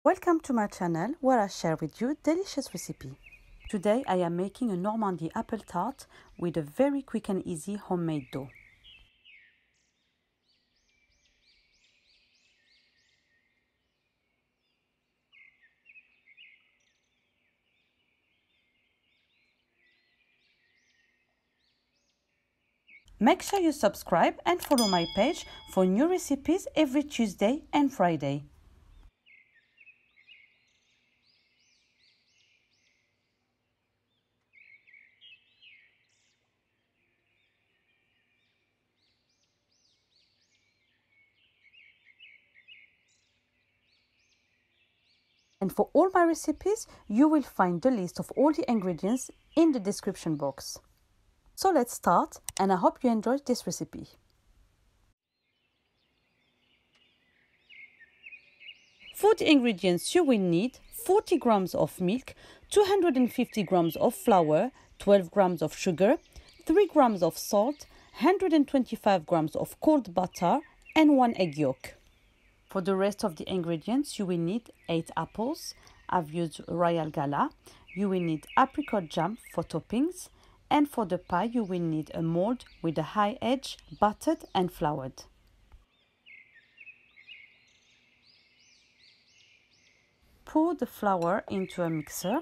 Welcome to my channel where I share with you delicious recipe. Today I am making a Normandy apple tart with a very quick and easy homemade dough. Make sure you subscribe and follow my page for new recipes every Tuesday and Friday. And for all my recipes, you will find the list of all the ingredients in the description box. So let's start, and I hope you enjoyed this recipe. For the ingredients you will need 40 grams of milk, 250 grams of flour, 12 grams of sugar, 3 grams of salt, 125 grams of cold butter, and 1 egg yolk. For the rest of the ingredients, you will need 8 apples. I've used royal gala. You will need apricot jam for toppings. And for the pie, you will need a mould with a high edge, buttered and floured. Pour the flour into a mixer.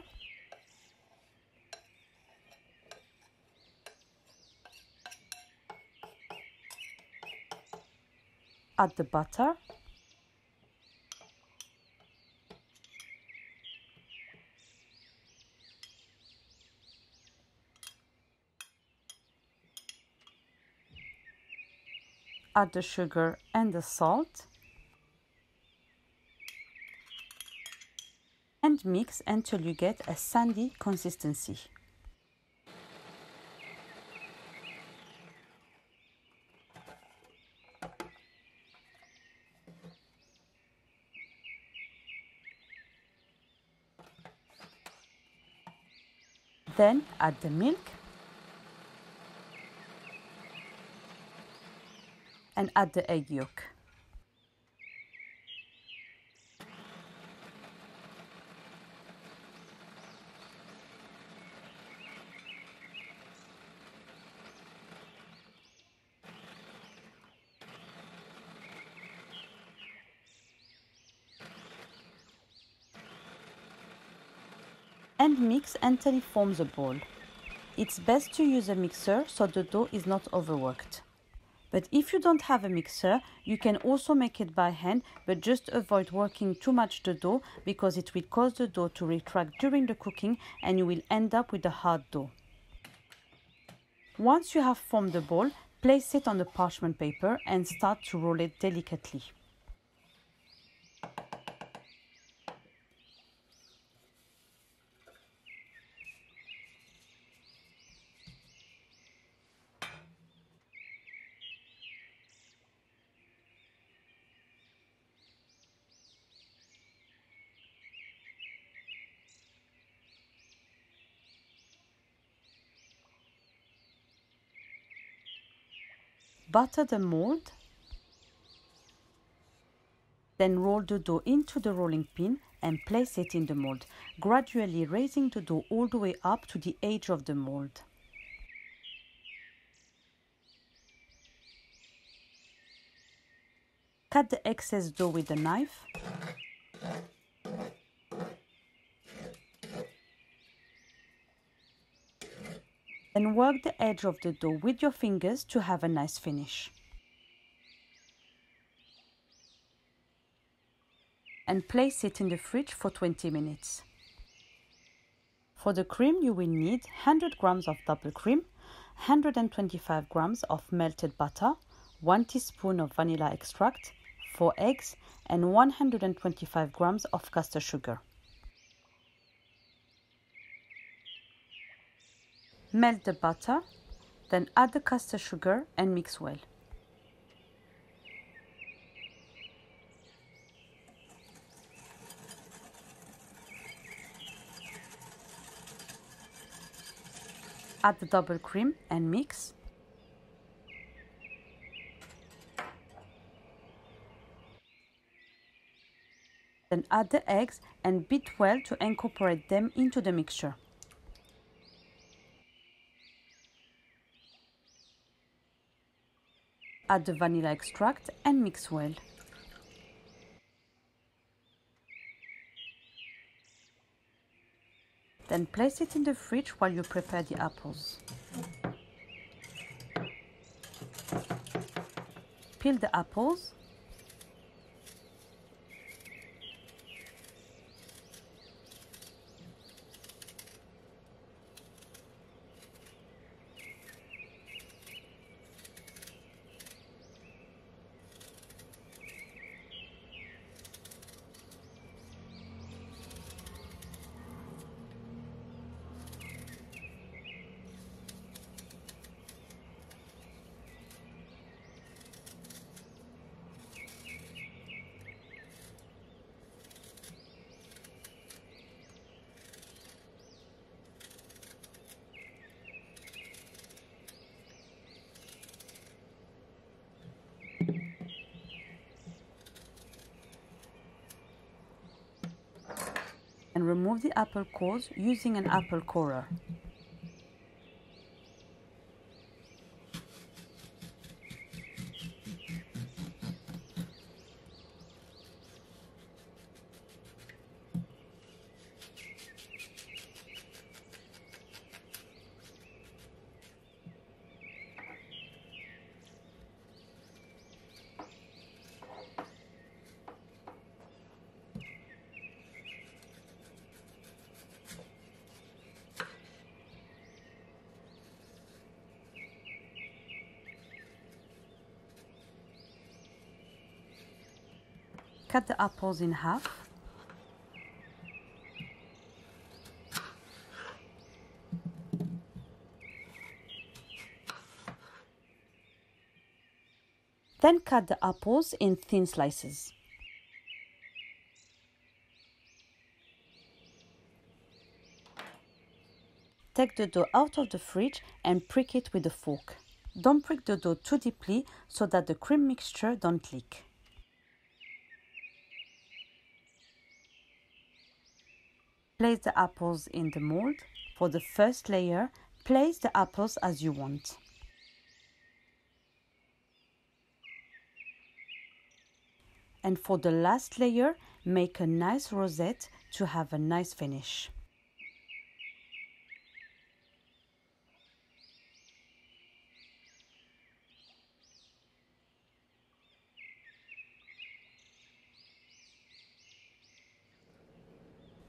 Add the butter. Add the sugar and the salt. And mix until you get a sandy consistency. Then add the milk and add the egg yolk. And mix until it forms a ball. It's best to use a mixer so the dough is not overworked. But if you don't have a mixer, you can also make it by hand, but just avoid working too much the dough because it will cause the dough to retract during the cooking and you will end up with a hard dough. Once you have formed the ball, place it on the parchment paper and start to roll it delicately. Butter the mold, then roll the dough into the rolling pin and place it in the mold, gradually raising the dough all the way up to the edge of the mold. Cut the excess dough with a knife. And work the edge of the dough with your fingers to have a nice finish. And place it in the fridge for 20 minutes. For the cream, you will need 100 grams of double cream, 125 grams of melted butter, 1 teaspoon of vanilla extract, 4 eggs, and 125 grams of caster sugar. Melt the butter, then add the caster sugar and mix well. Add the double cream and mix. Then add the eggs and beat well to incorporate them into the mixture. Add the vanilla extract and mix well. Then place it in the fridge while you prepare the apples. Peel the apples. And remove the apple cores using an apple corer. Cut the apples in half. Then cut the apples in thin slices. Take the dough out of the fridge and prick it with a fork. Don't prick the dough too deeply so that the cream mixture don't leak. Place the apples in the mold. For the first layer, place the apples as you want. And for the last layer, make a nice rosette to have a nice finish.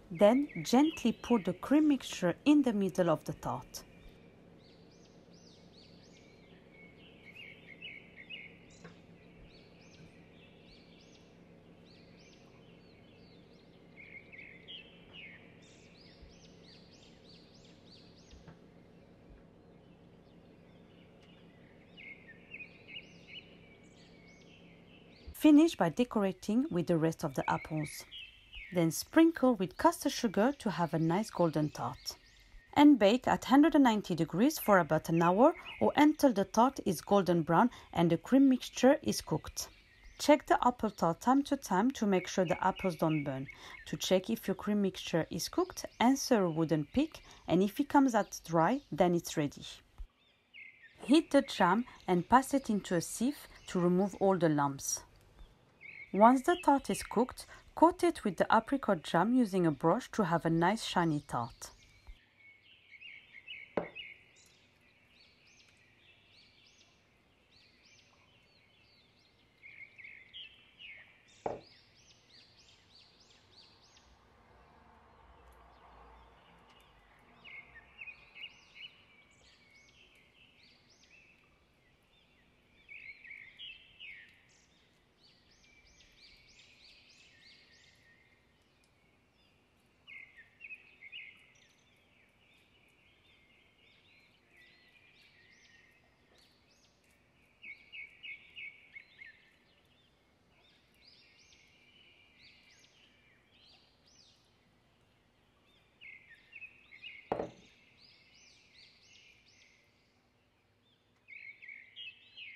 Then gently pour the cream mixture in the middle of the tart. Finish by decorating with the rest of the apples. Then sprinkle with caster sugar to have a nice golden tart. And bake at 190 degrees for about an hour or until the tart is golden brown and the cream mixture is cooked. Check the apple tart time to time to make sure the apples don't burn. To check if your cream mixture is cooked, answer a wooden pick, and if it comes out dry, then it's ready. Heat the jam and pass it into a sieve to remove all the lumps. Once the tart is cooked, coat it with the apricot jam using a brush to have a nice shiny tart.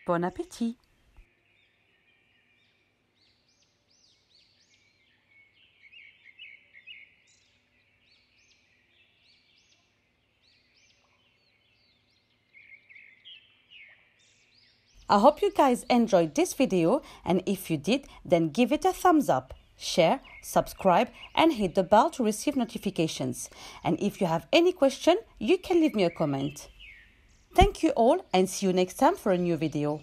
Bon appétit! I hope you guys enjoyed this video, and if you did, then give it a thumbs up, share, subscribe, and hit the bell to receive notifications. And if you have any question, you can leave me a comment. Thank you all, and see you next time for a new video.